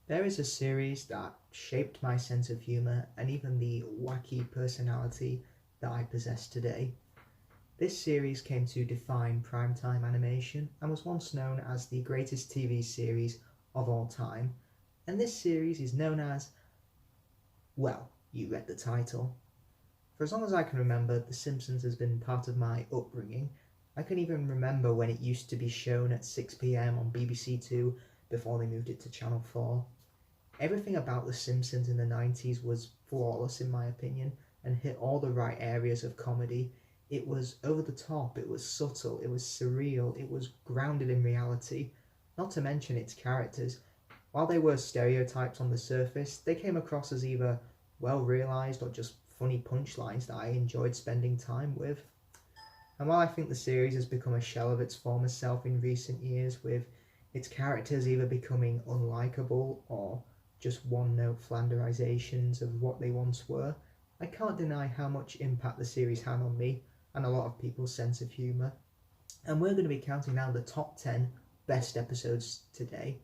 There is a series that shaped my sense of humour and even the wacky personality that I possess today. This series came to define primetime animation and was once known as the greatest TV series of all time. And this series is known as, well, you read the title. For as long as I can remember, The Simpsons has been part of my upbringing. I can even remember when it used to be shown at 6 p.m. on BBC Two before they moved it to Channel 4. Everything about The Simpsons in the 90s was flawless in my opinion and hit all the right areas of comedy. It was over the top, it was subtle, it was surreal, it was grounded in reality. Not to mention its characters. While they were stereotypes on the surface, they came across as either well realised or just funny punchlines that I enjoyed spending time with. And while I think the series has become a shell of its former self in recent years, with its characters either becoming unlikable or just one-note flanderizations of what they once were, I can't deny how much impact the series had on me and a lot of people's sense of humour. And we're going to be counting down the top 10 best episodes today.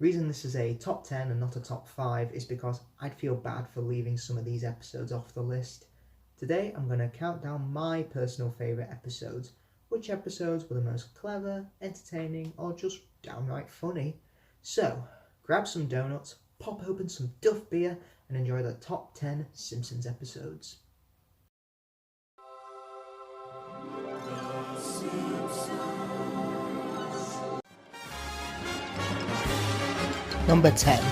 Reason this is a top 10 and not a top 5 is because I'd feel bad for leaving some of these episodes off the list. Today I'm going to count down my personal favourite episodes. Which episodes were the most clever, entertaining, or just downright funny? So, grab some donuts, pop open some Duff beer, and enjoy the top 10 Simpsons episodes. Number 10.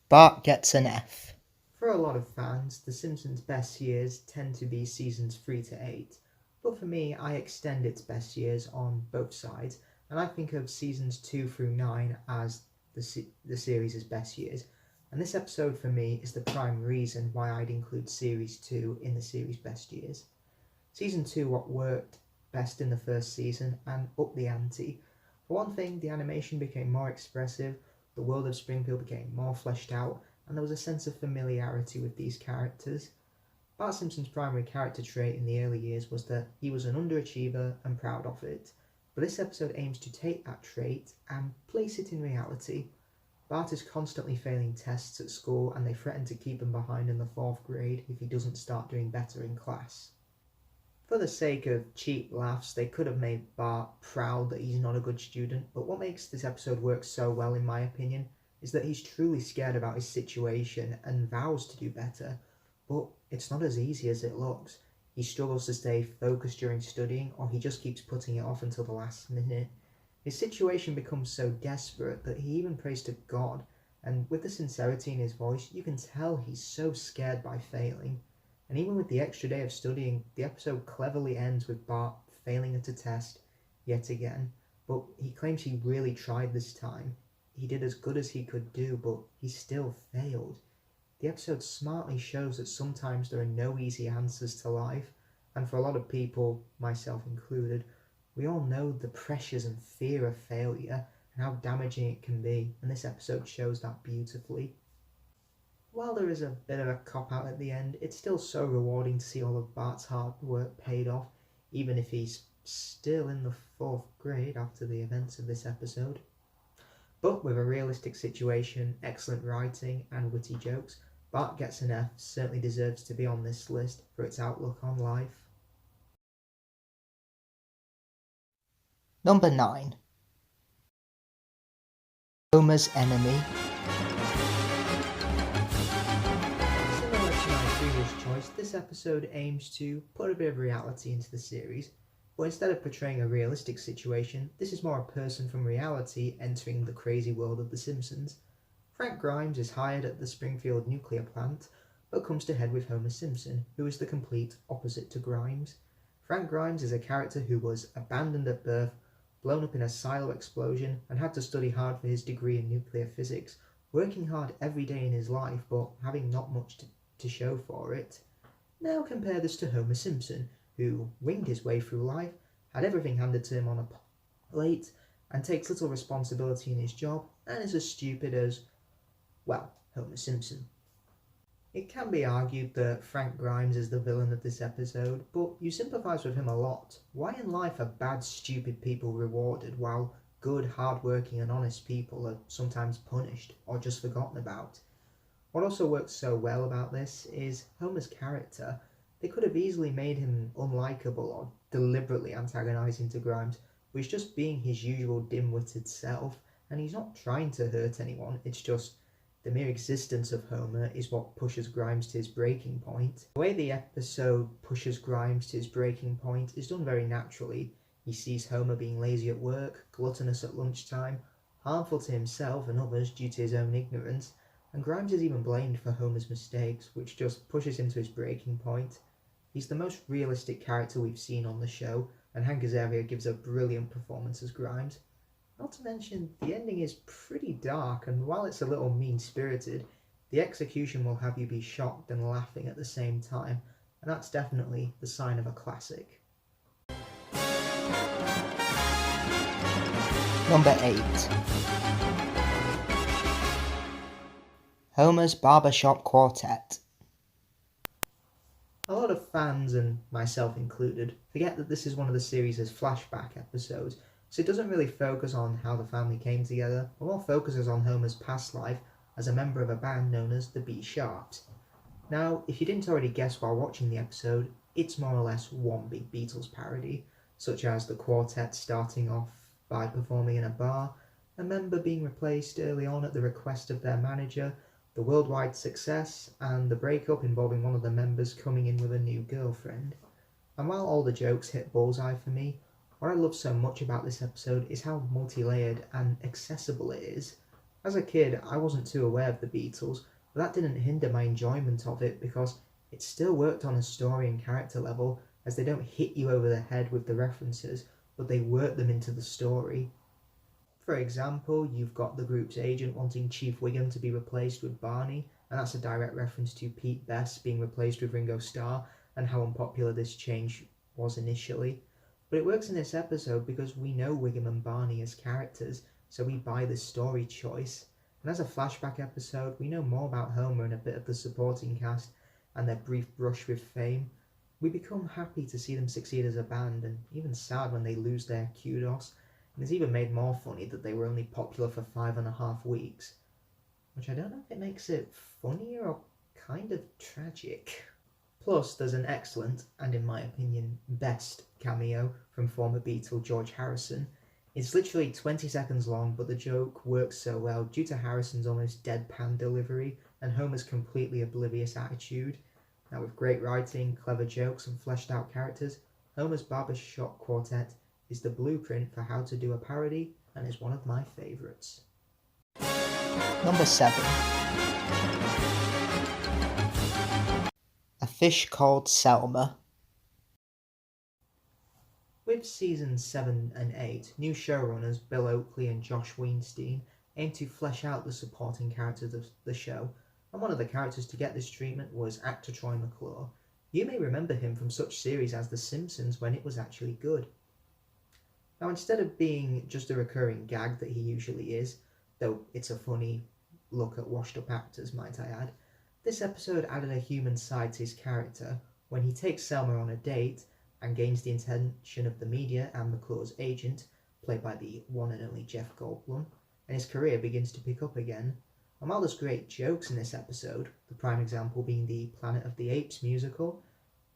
Bart gets an F. For a lot of fans, The Simpsons' best years tend to be seasons 3 to 8, but for me, I extend its best years on both sides, and I think of seasons 2 through 9 as the series' best years, and this episode for me is the prime reason why I'd include series 2 in the series' best years. Season 2 what worked best in the first season and upped the ante. For one thing, the animation became more expressive, the world of Springfield became more fleshed out, and there was a sense of familiarity with these characters. Bart Simpson's primary character trait in the early years was that he was an underachiever and proud of it, but this episode aims to take that trait and place it in reality. Bart is constantly failing tests at school and they threaten to keep him behind in the 4th grade if he doesn't start doing better in class. For the sake of cheap laughs, they could have made Bart proud that he's not a good student, but what makes this episode work so well in my opinion is that he's truly scared about his situation and vows to do better, but it's not as easy as it looks. He struggles to stay focused during studying, or he just keeps putting it off until the last minute. His situation becomes so desperate that he even prays to God, and with the sincerity in his voice, you can tell he's so scared by failing. And even with the extra day of studying, the episode cleverly ends with Bart failing at a test yet again, but he claims he really tried this time. He did as good as he could do, but he still failed. The episode smartly shows that sometimes there are no easy answers to life, and for a lot of people, myself included, we all know the pressures and fear of failure and how damaging it can be, and this episode shows that beautifully. While there is a bit of a cop-out at the end, it's still so rewarding to see all of Bart's hard work paid off, even if he's still in the 4th grade after the events of this episode. But with a realistic situation, excellent writing, and witty jokes, Bart Gets an F certainly deserves to be on this list for its outlook on life. Number 9. Homer's Enemy. Similar to my previous choice, this episode aims to put a bit of reality into the series, but instead of portraying a realistic situation, this is more a person from reality entering the crazy world of The Simpsons. Frank Grimes is hired at the Springfield nuclear plant, but comes to head with Homer Simpson, who is the complete opposite to Grimes. Frank Grimes is a character who was abandoned at birth, blown up in a silo explosion, and had to study hard for his degree in nuclear physics, working hard every day in his life, but having not much to show for it. Now compare this to Homer Simpson, who winged his way through life, had everything handed to him on a plate, and takes little responsibility in his job, and is as stupid as, well, Homer Simpson. It can be argued that Frank Grimes is the villain of this episode, but you sympathise with him a lot. Why in life are bad, stupid people rewarded while good, hard-working and honest people are sometimes punished or just forgotten about. What also works so well about this is Homer's character. They could have easily made him unlikable or deliberately antagonising to Grimes, but he's just being his usual dim-witted self, and he's not trying to hurt anyone. It's just the mere existence of Homer is what pushes Grimes to his breaking point. The way the episode pushes Grimes to his breaking point is done very naturally. He sees Homer being lazy at work, gluttonous at lunchtime, harmful to himself and others due to his own ignorance, and Grimes is even blamed for Homer's mistakes, which just pushes him to his breaking point. He's the most realistic character we've seen on the show, and Hank Azaria gives a brilliant performance as Grimes. Not to mention, the ending is pretty dark, and while it's a little mean-spirited, the execution will have you be shocked and laughing at the same time, and that's definitely the sign of a classic. Number 8. Homer's Barbershop Quartet. A lot of fans, and myself included, forget that this is one of the series' flashback episodes, so it doesn't really focus on how the family came together, but more focuses on Homer's past life as a member of a band known as the B Sharps. Now, if you didn't already guess while watching the episode, it's more or less one big Beatles parody, such as the quartet starting off by performing in a bar, a member being replaced early on at the request of their manager, the worldwide success, and the breakup involving one of the members coming in with a new girlfriend. And while all the jokes hit bullseye for me, what I love so much about this episode is how multi-layered and accessible it is. As a kid, I wasn't too aware of the Beatles, but that didn't hinder my enjoyment of it because it still worked on a story and character level, as they don't hit you over the head with the references, but they work them into the story. For example, you've got the group's agent wanting Chief Wiggum to be replaced with Barney, and that's a direct reference to Pete Best being replaced with Ringo Starr and how unpopular this change was initially. But it works in this episode because we know Wiggum and Barney as characters, so we buy this story choice. And as a flashback episode, we know more about Homer and a bit of the supporting cast and their brief brush with fame. We become happy to see them succeed as a band, and even sad when they lose their kudos. And it's even made more funny that they were only popular for 5.5 weeks, which I don't know if it makes it funnier or kind of tragic. Plus, there's an excellent, and in my opinion, best cameo from former Beatle George Harrison. It's literally 20 seconds long, but the joke works so well due to Harrison's almost deadpan delivery and Homer's completely oblivious attitude. Now, with great writing, clever jokes, and fleshed out characters, Homer's Barbershop Quartet is the blueprint for how to do a parody, and is one of my favourites. Number 7. A Fish Called Selma. With seasons 7 and 8, new showrunners Bill Oakley and Josh Weinstein aimed to flesh out the supporting characters of the show, and one of the characters to get this treatment was actor Troy McClure. You may remember him from such series as The Simpsons when it was actually good. Now, instead of being just a recurring gag that he usually is, though it's a funny look at washed-up actors, might I add, this episode added a human side to his character when he takes Selma on a date and gains the attention of the media and McClure's agent, played by the one and only Jeff Goldblum, and his career begins to pick up again. And while there's great jokes in this episode, the prime example being the Planet of the Apes musical,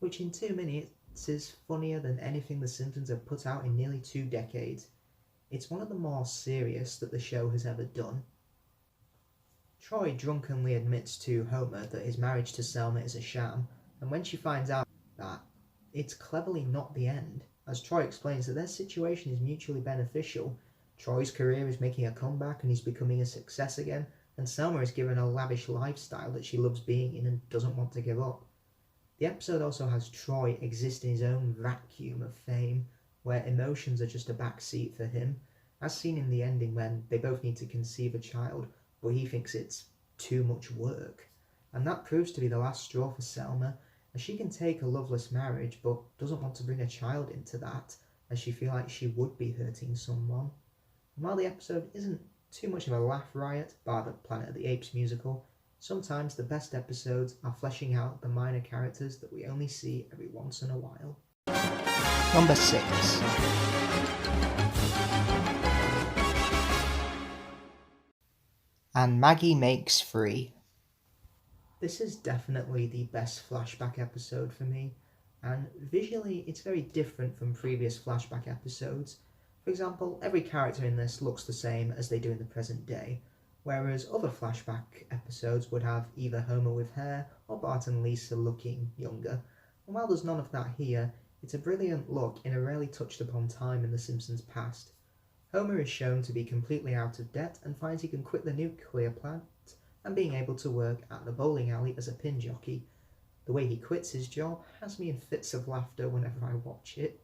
which in 2 minutes is funnier than anything The Simpsons have put out in nearly 2 decades. It's one of the more serious that the show has ever done. Troy drunkenly admits to Homer that his marriage to Selma is a sham, and when she finds out that, it's cleverly not the end, as Troy explains that their situation is mutually beneficial. Troy's career is making a comeback and he's becoming a success again, and Selma is given a lavish lifestyle that she loves being in and doesn't want to give up. The episode also has Troy exist in his own vacuum of fame, where emotions are just a backseat for him, as seen in the ending when they both need to conceive a child, but he thinks it's too much work. And that proves to be the last straw for Selma, as she can take a loveless marriage, but doesn't want to bring a child into that, as she feels like she would be hurting someone. And while the episode isn't too much of a laugh riot, bar the Planet of the Apes musical, sometimes the best episodes are fleshing out the minor characters that we only see every once in a while. Number 6. and Maggie makes free. This is definitely the best flashback episode for me, and visually it's very different from previous flashback episodes. For example, every character in this looks the same as they do in the present day, whereas other flashback episodes would have either Homer with hair or Bart and Lisa looking younger. And while there's none of that here, it's a brilliant look in a rarely touched upon time in The Simpsons' past. Homer is shown to be completely out of debt and finds he can quit the nuclear plant and being able to work at the bowling alley as a pin jockey. The way he quits his job has me in fits of laughter whenever I watch it.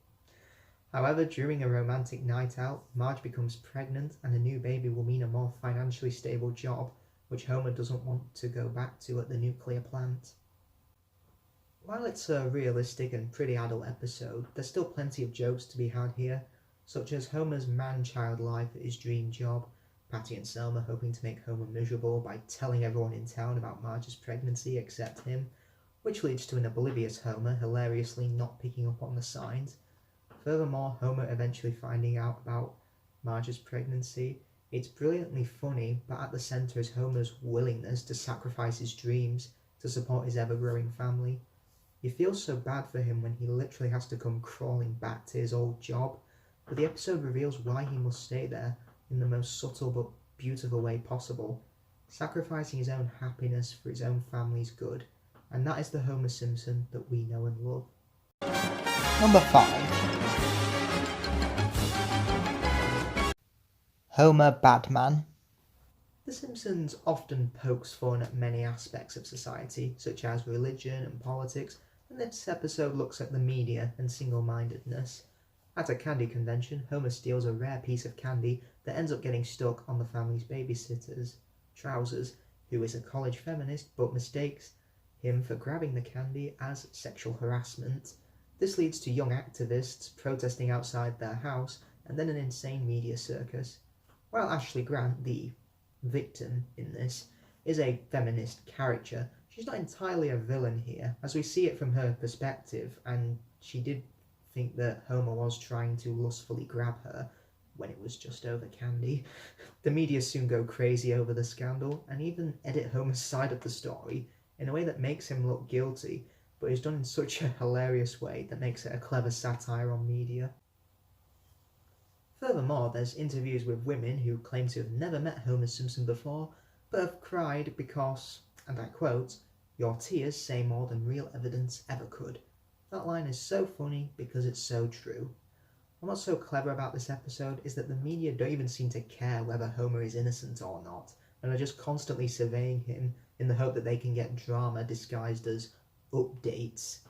However, during a romantic night out, Marge becomes pregnant and a new baby will mean a more financially stable job, which Homer doesn't want to go back to at the nuclear plant. While it's a realistic and pretty adult episode, there's still plenty of jokes to be had here, such as Homer's man-child life at his dream job, Patty and Selma hoping to make Homer miserable by telling everyone in town about Marge's pregnancy except him, which leads to an oblivious Homer hilariously not picking up on the signs. Furthermore, Homer eventually finding out about Marge's pregnancy. It's brilliantly funny, but at the centre is Homer's willingness to sacrifice his dreams to support his ever-growing family. You feel so bad for him when he literally has to come crawling back to his old job, but the episode reveals why he must stay there in the most subtle but beautiful way possible, sacrificing his own happiness for his own family's good, and that is the Homer Simpson that we know and love. Number 5. Homer Badman. The Simpsons often pokes fun at many aspects of society, such as religion and politics, and this episode looks at the media and single-mindedness. At a candy convention, Homer steals a rare piece of candy that ends up getting stuck on the family's babysitter's trousers, who is a college feminist but mistakes him for grabbing the candy as sexual harassment. This leads to young activists protesting outside their house and then an insane media circus. While Ashley Grant, the victim in this, is a feminist character, she's not entirely a villain here, as we see it from her perspective, and she did think that Homer was trying to lustfully grab her when it was just over candy. The media soon go crazy over the scandal and even edit Homer's side of the story in a way that makes him look guilty, but is done in such a hilarious way that makes it a clever satire on media. Furthermore, there's interviews with women who claim to have never met Homer Simpson before, but have cried because, and I quote, "Your tears say more than real evidence ever could." That line is so funny because it's so true. And what's so clever about this episode is that the media don't even seem to care whether Homer is innocent or not, and are just constantly surveying him in the hope that they can get drama disguised as updates,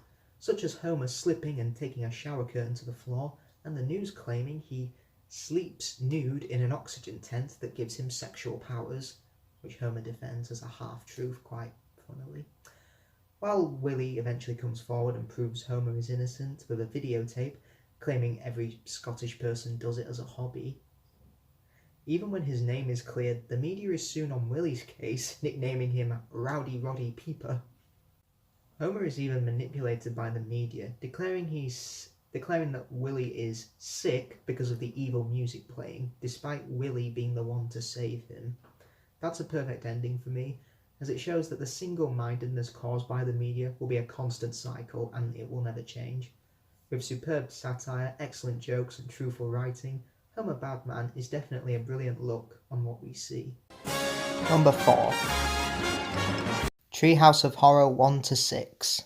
such as Homer slipping and taking a shower curtain to the floor, and the news claiming he sleeps nude in an oxygen tent that gives him sexual powers, which Homer defends as a half-truth quite funnily. While Willie eventually comes forward and proves Homer is innocent with a videotape, claiming every Scottish person does it as a hobby. Even when his name is cleared, the media is soon on Willie's case, nicknaming him Rowdy Roddy Peeper. Homer is even manipulated by the media, declaring that Willie is sick because of the evil music playing, despite Willie being the one to save him. That's a perfect ending for me, as it shows that the single-mindedness caused by the media will be a constant cycle and it will never change. With superb satire, excellent jokes and truthful writing, Homer Badman is definitely a brilliant look on what we see. Number 4. Treehouse of Horror 1-6.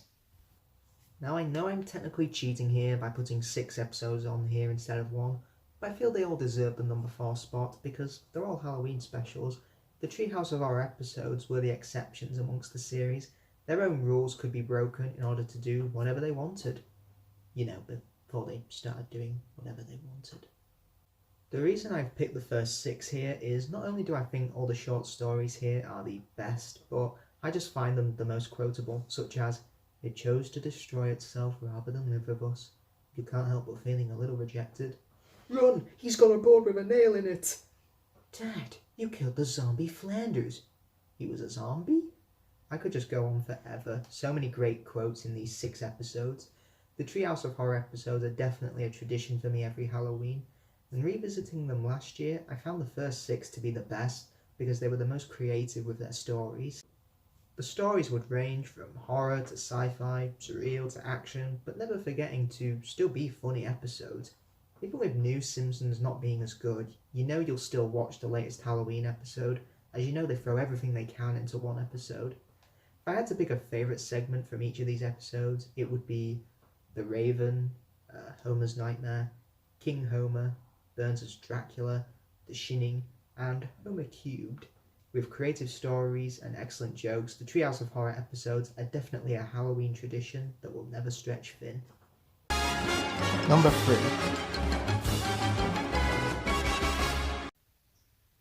Now I know I'm technically cheating here by putting 6 episodes on here instead of 1, but I feel they all deserve the number 4 spot because they're all Halloween specials. The Treehouse of Horror episodes were the exceptions amongst the series. Their own rules could be broken in order to do whatever they wanted. You know, before they started doing whatever they wanted. The reason I've picked the first 6 here is not only do I think all the short stories here are the best, but I just find them the most quotable, such as, "It chose to destroy itself rather than live with us. You can't help but feeling a little rejected. Run! He's got a board with a nail in it! Dad, you killed the zombie Flanders. He was a zombie?" I could just go on forever. So many great quotes in these 6 episodes. The Treehouse of Horror episodes are definitely a tradition for me every Halloween, and revisiting them last year, I found the first 6 to be the best, because they were the most creative with their stories. The stories would range from horror to sci-fi, surreal to action, but never forgetting to still be funny episodes. Even with new Simpsons not being as good, you know you'll still watch the latest Halloween episode, as you know they throw everything they can into one episode. If I had to pick a favourite segment from each of these episodes, it would be The Raven, Homer's Nightmare, King Homer, Burns as Dracula, The Shining, and Homer Cubed. With creative stories and excellent jokes, the Treehouse of Horror episodes are definitely a Halloween tradition that will never stretch thin. Number 3.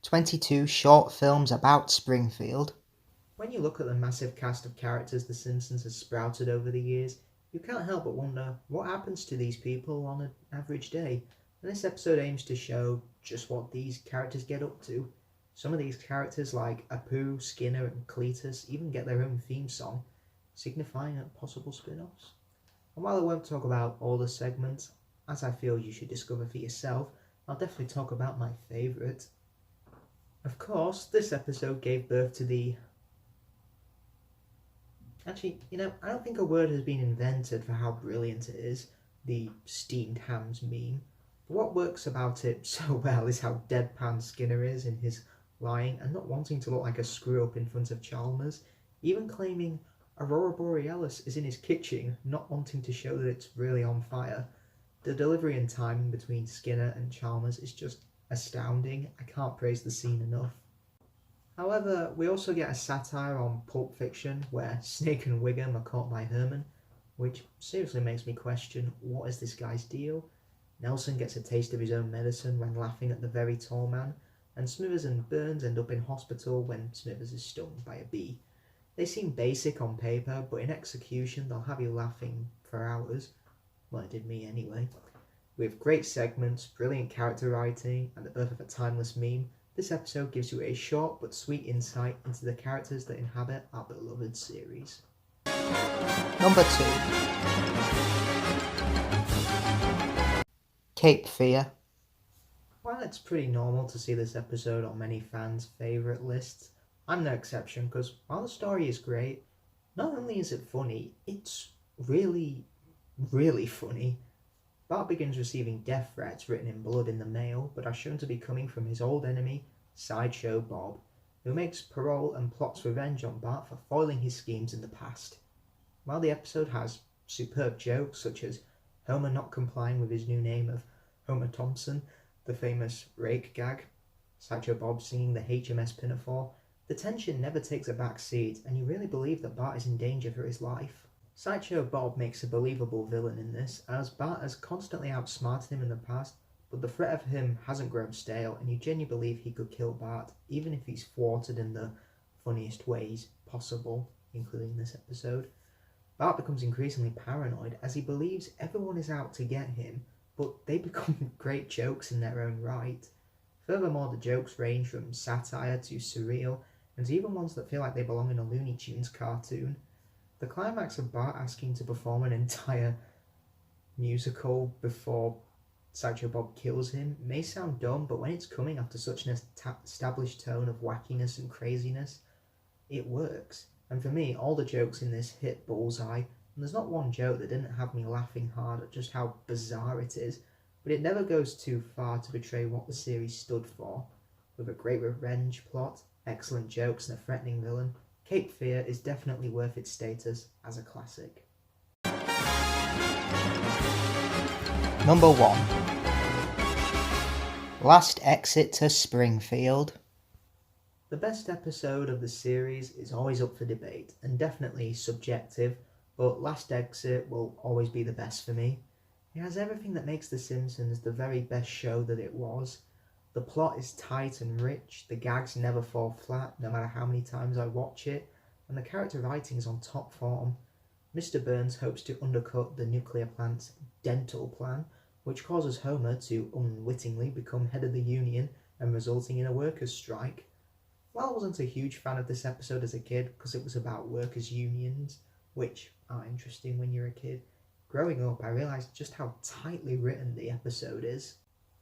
22 short films about Springfield. When you look at the massive cast of characters The Simpsons has sprouted over the years, you can't help but wonder what happens to these people on an average day. And this episode aims to show just what these characters get up to. Some of these characters like Apu, Skinner and Cletus even get their own theme song, signifying possible spin-offs. And while I won't talk about all the segments, as I feel you should discover for yourself, I'll definitely talk about my favourite. Of course, this episode gave birth to the... Actually, I don't think a word has been invented for how brilliant it is, the steamed hams meme. But what works about it so well is how deadpan Skinner is in his lying and not wanting to look like a screw-up in front of Chalmers, even claiming Aurora Borealis is in his kitchen, not wanting to show that it's really on fire. The delivery and timing between Skinner and Chalmers is just astounding. I can't praise the scene enough. However, we also get a satire on Pulp Fiction, where Snake and Wiggum are caught by Herman, which seriously makes me question, what is this guy's deal? Nelson gets a taste of his own medicine when laughing at the very tall man, and Smithers and Burns end up in hospital when Smithers is stung by a bee. They seem basic on paper, but in execution they'll have you laughing for hours. Well, it did me anyway. With great segments, brilliant character writing, and the birth of a timeless meme, this episode gives you a short but sweet insight into the characters that inhabit our beloved series. Number 2. Cape Fear. While it's pretty normal to see this episode on many fans' favourite lists, I'm no exception because while the story is great, not only is it funny, it's really, really funny. Bart begins receiving death threats written in blood in the mail, but are shown to be coming from his old enemy, Sideshow Bob, who makes parole and plots revenge on Bart for foiling his schemes in the past. While the episode has superb jokes such as Homer not complying with his new name of Homer Thompson, the famous rake gag, Sideshow Bob singing the HMS Pinafore, the tension never takes a back seat and you really believe that Bart is in danger for his life. Sideshow Bob makes a believable villain in this, as Bart has constantly outsmarted him in the past, but the threat of him hasn't grown stale and you genuinely believe he could kill Bart, even if he's thwarted in the funniest ways possible, including this episode. Bart becomes increasingly paranoid as he believes everyone is out to get him, but they become great jokes in their own right. Furthermore, the jokes range from satire to surreal, and even ones that feel like they belong in a Looney Tunes cartoon. The climax of Bart asking to perform an entire musical before Sideshow Bob kills him may sound dumb, but when it's coming after such an established tone of wackiness and craziness, it works. And for me, all the jokes in this hit bullseye, and there's not one joke that didn't have me laughing hard at just how bizarre it is, but it never goes too far to betray what the series stood for. With a great revenge plot, excellent jokes and a threatening villain, Cape Fear is definitely worth its status as a classic. Number 1. Last Exit to Springfield. The best episode of the series is always up for debate, and definitely subjective, but Last Exit will always be the best for me. It has everything that makes The Simpsons the very best show that it was. The plot is tight and rich, the gags never fall flat no matter how many times I watch it, and the character writing is on top form. Mr. Burns hopes to undercut the nuclear plant's dental plan, which causes Homer to unwittingly become head of the union and resulting in a workers' strike. While I wasn't a huge fan of this episode as a kid because it was about workers' unions, which are interesting when you're a kid, growing up I realised just how tightly written the episode is.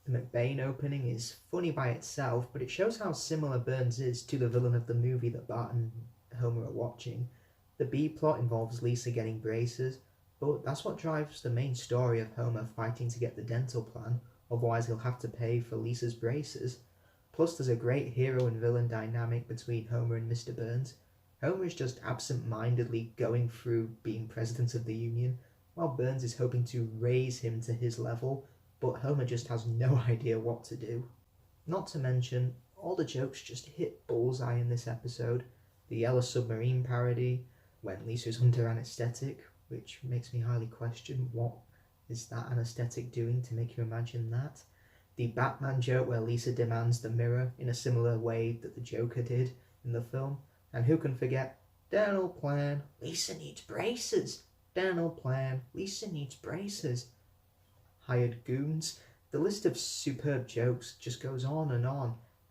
The McBain opening is funny by itself, but it shows how similar Burns is to the villain of the movie that Bart and Homer are watching. The B plot involves Lisa getting braces, but that's what drives the main story of Homer fighting to get the dental plan, otherwise he'll have to pay for Lisa's braces. Plus there's a great hero and villain dynamic between Homer and Mr. Burns. Homer is just absent-mindedly going through being president of the union, while Burns is hoping to raise him to his level, but Homer just has no idea what to do. Not to mention, all the jokes just hit bullseye in this episode. The Yellow Submarine parody, when Lisa's under anaesthetic, which makes me highly question what is that anaesthetic doing to make you imagine that. The Batman joke where Lisa demands the mirror in a similar way that the Joker did in the film. And who can forget, dental plan, Lisa needs braces. Dental plan, Lisa needs braces. Hired goons. The list of superb jokes just goes on,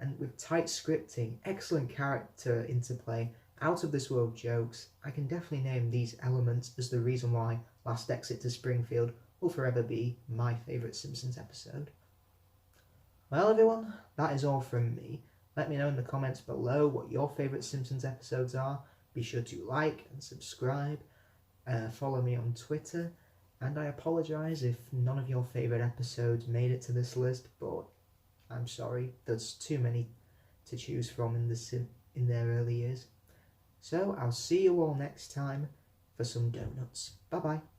and with tight scripting, excellent character interplay, out of this world jokes, I can definitely name these elements as the reason why Last Exit to Springfield will forever be my favourite Simpsons episode. Well everyone, that is all from me. Let me know in the comments below what your favourite Simpsons episodes are. Be sure to like and subscribe. Follow me on Twitter. And I apologise if none of your favourite episodes made it to this list, but I'm sorry, there's too many to choose from in their early years. So I'll see you all next time for some donuts. Bye bye.